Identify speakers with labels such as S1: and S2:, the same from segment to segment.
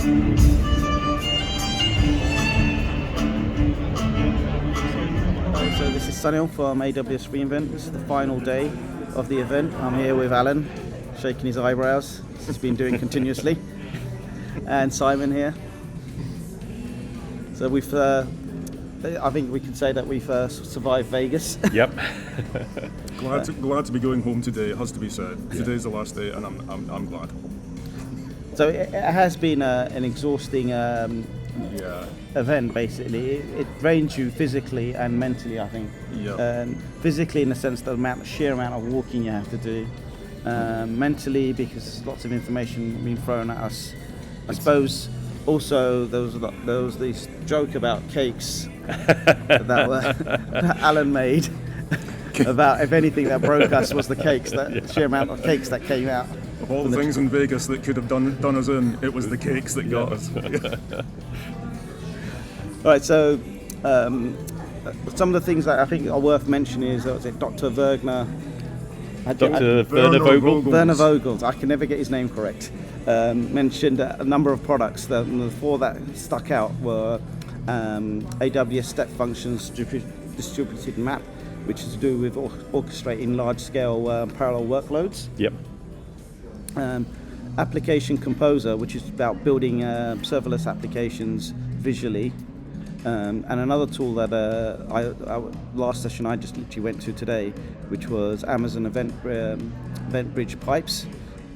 S1: So this is Sunil from AWS reInvent. This is the final day of the event. I'm here with Alan, shaking his eyebrows. He's been doing continuously. And Simon here. So we've, I think we can say that we've survived Vegas.
S2: Yep.
S3: glad to be going home today. It has to be said. Yeah. Today's the last day, and I'm glad.
S1: So it has been an exhausting event. Basically, it drains you physically and mentally. I think.
S3: Yeah.
S1: Physically, in the sense the sheer amount of walking you have to do. Mentally, because there's lots of information being thrown at us. I suppose also there was this joke about cakes that Alan made about if anything that broke us was the cakes, the sheer amount of cakes that came out.
S3: Of all the things in Vegas that could have done us in, it was the cakes that got us.
S1: All right, so some of the things that I think are worth mentioning is Dr. Werner Vogels. I can never get his name correct. Mentioned a number of products. The four that stuck out were AWS Step Functions Distributed Map, which is to do with orchestrating large-scale parallel workloads.
S2: Yep.
S1: Application Composer, which is about building serverless applications visually. And another tool that last session I just literally went to today, which was Amazon Event Bridge Pipes.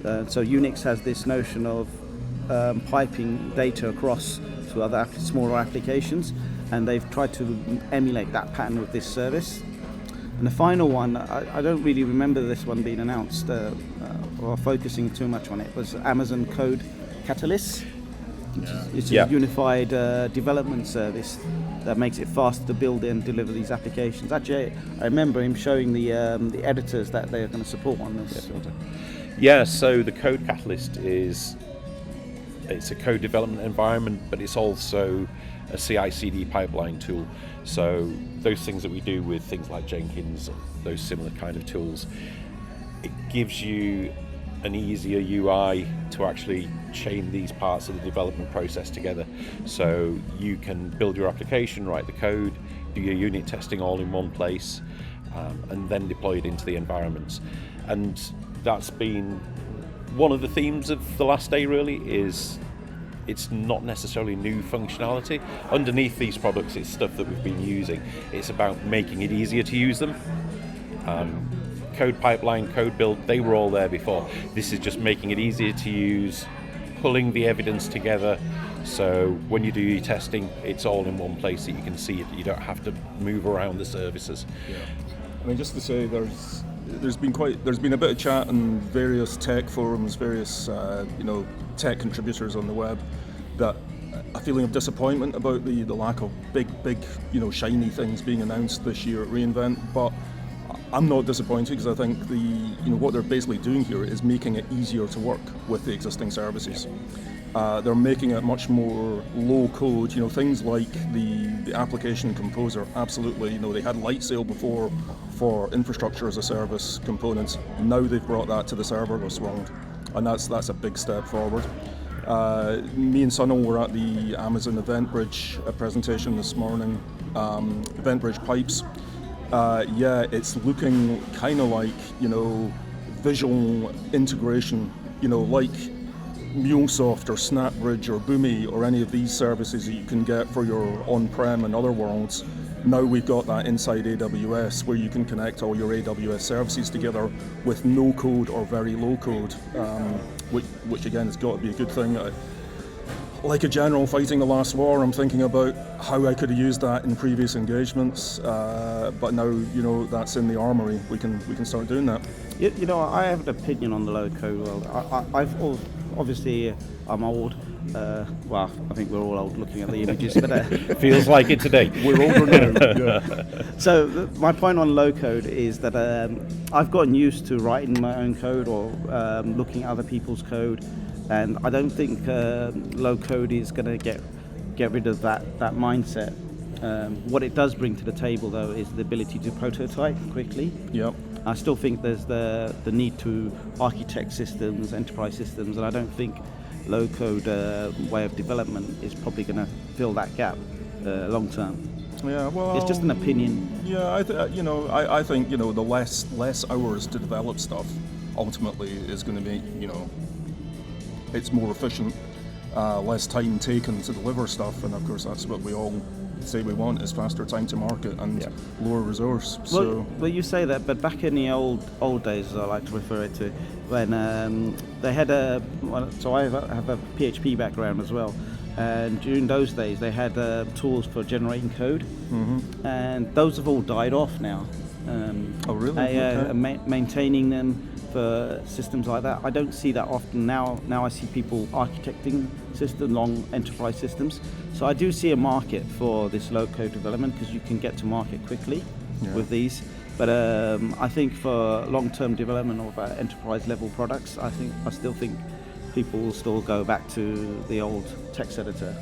S1: So Unix has this notion of piping data across to other smaller applications, and they've tried to emulate that pattern with this service. And the final one, I don't really remember this one being announced or focusing too much on it, was Amazon Code Catalyst. It's a unified development service that makes it fast to build and deliver these applications. Actually, I remember him showing the editors that they're going to support on this.
S2: Yeah, so the Code Catalyst it's a code development environment, but it's also a CI/CD pipeline tool. So those things that we do with things like Jenkins, those similar kind of tools, it gives you an easier UI to actually chain these parts of the development process together. So you can build your application, write the code, do your unit testing all in one place, and then deploy it into the environments. And that's been one of the themes of the last day, really, is it's not necessarily new functionality. Underneath these products, it's stuff that we've been using. It's about making it easier to use them. Code pipeline, code build, they were all there before. This is just making it easier to use, pulling the evidence together, so when you do your testing, it's all in one place that you can see it. You don't have to move around the services.
S3: Yeah. I mean, just to say, there's been a bit of chat on various tech forums, various tech contributors on the web, that a feeling of disappointment about the lack of big shiny things being announced this year at reInvent. But I'm not disappointed, because I think what they're basically doing here is making it easier to work with the existing services. They're making it much more low code. Things like the application composer. Absolutely, they had Lightsail before for infrastructure as a service components. Now they've brought that to the serverless world, and that's a big step forward. Me and Sunil were at the Amazon Event Bridge presentation this morning. Event Bridge Pipes. It's looking kind of like, visual integration, like MuleSoft or SnapBridge or Boomi or any of these services that you can get for your on-prem and other worlds. Now we've got that inside AWS, where you can connect all your AWS services together with no code or very low code, which again has got to be a good thing. Like a general fighting the last war, I'm thinking about how I could have used that in previous engagements, but now that's in the armory. We can start doing that.
S1: I have an opinion on the low code world. Obviously I'm old. Well, I think we're all old looking at the images, but
S2: feels like it today.
S3: We're older now. Yeah.
S1: So my point on low code is that I've gotten used to writing my own code or looking at other people's code. And I don't think low code is going to get rid of that mindset. What it does bring to the table, though, is the ability to prototype quickly.
S3: Yep.
S1: I still think there's the need to architect systems, enterprise systems, and I don't think low-code way of development is probably going to fill that gap long term.
S3: Yeah, well,
S1: It's just an opinion.
S3: Yeah, I think the less hours to develop stuff ultimately is going to make it's more efficient, less time taken to deliver stuff, and of course that's what we all say we want, is faster time to market and lower resource.
S1: Well, you say that, but back in the old days, as I like to refer it to, when they had so I have a PHP background as well, and during those days they had tools for generating code, and those have all died off now.
S3: Oh really? Okay.
S1: Maintaining them for systems like that, I don't see that often now. Now I see people architecting long enterprise systems. So I do see a market for this low-code development because you can get to market quickly with these. But I think for long-term development of enterprise-level products, I still think people will still go back to the old text editor.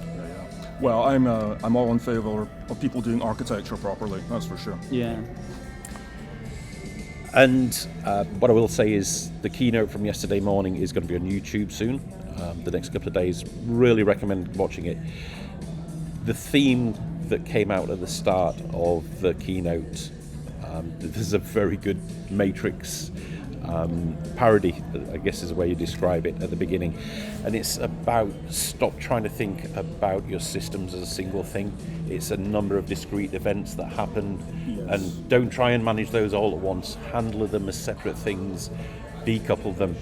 S3: Well, I'm all in favour of people doing architecture properly. That's for sure.
S1: Yeah.
S2: And what I will say is the keynote from yesterday morning is going to be on YouTube soon. The next couple of days, really recommend watching it. The theme that came out at the start of the keynote, there's a very good Matrix parody, I guess is the way you describe it at the beginning, and it's about stop trying to think about your systems as a single thing. It's a number of discrete events that happen, and don't try and manage those all at once. Handle them as separate things, decouple them.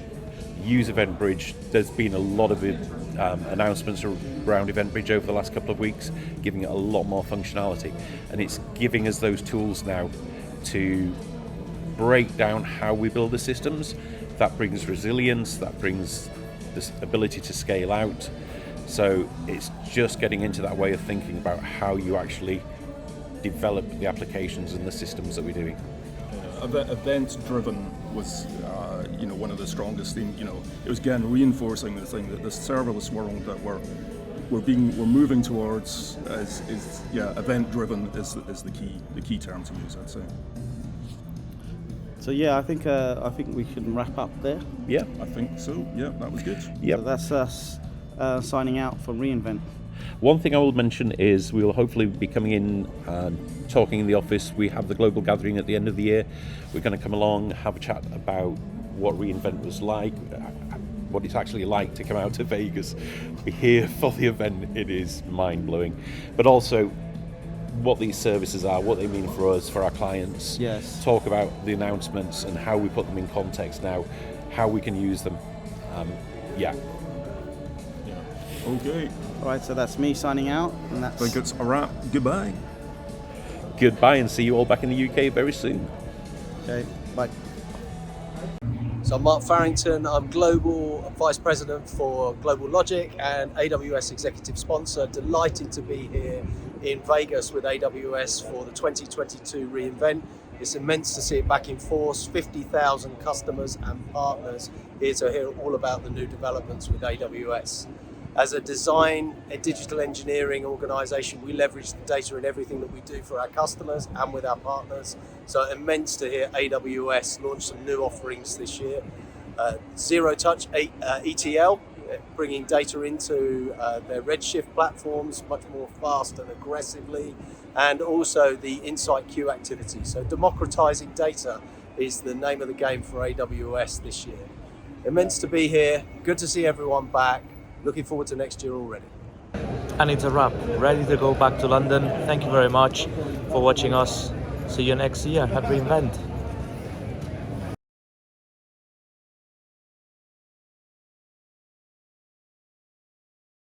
S2: Use EventBridge. There's been a lot of announcements around EventBridge over the last couple of weeks, giving it a lot more functionality, and it's giving us those tools now to break down how we build the systems. That brings resilience, that brings this ability to scale out. So it's just getting into that way of thinking about how you actually develop the applications and the systems that we're doing.
S3: Event-driven was, one of the strongest things. It was again reinforcing the thing that this serverless world that we're moving towards is event-driven is the key term to use, I'd say.
S1: So yeah, I think we can wrap up there.
S2: Yeah,
S3: I think so. Yeah, that was good.
S2: Yeah,
S1: so that's us signing out from reInvent.
S2: One thing I will mention is we will hopefully be coming in and talking in the office. We have the global gathering at the end of the year. We're going to come along, have a chat about what reInvent was like, what it's actually like to come out to Vegas. We're here for the event. It is mind-blowing. But also what these services are, what they mean for us, for our clients.
S1: Yes.
S2: Talk about the announcements and how we put them in context now, how we can use them.
S3: Okay.
S1: All right, so that's me signing out, and that's.
S3: I think it's a wrap. Goodbye.
S2: Goodbye, and see you all back in the UK very soon.
S1: Okay. Bye.
S4: So I'm Mark Farrington. I'm Global Vice President for GlobalLogic and AWS Executive Sponsor. Delighted to be here in Vegas with AWS for the 2022 reInvent. It's immense to see it back in force. 50,000 customers and partners here to hear all about the new developments with AWS. As a design and digital engineering organization, we leverage the data in everything that we do for our customers and with our partners. So immense to hear AWS launch some new offerings this year. Zero Touch ETL, bringing data into their Redshift platforms much more fast and aggressively, and also the Insight Queue activity. So democratizing data is the name of the game for AWS this year. Immense to be here. Good to see everyone back. Looking forward to next year already.
S5: And it's a wrap. Ready to go back to London. Thank you very much for watching us. See you next year. Happy reInvent.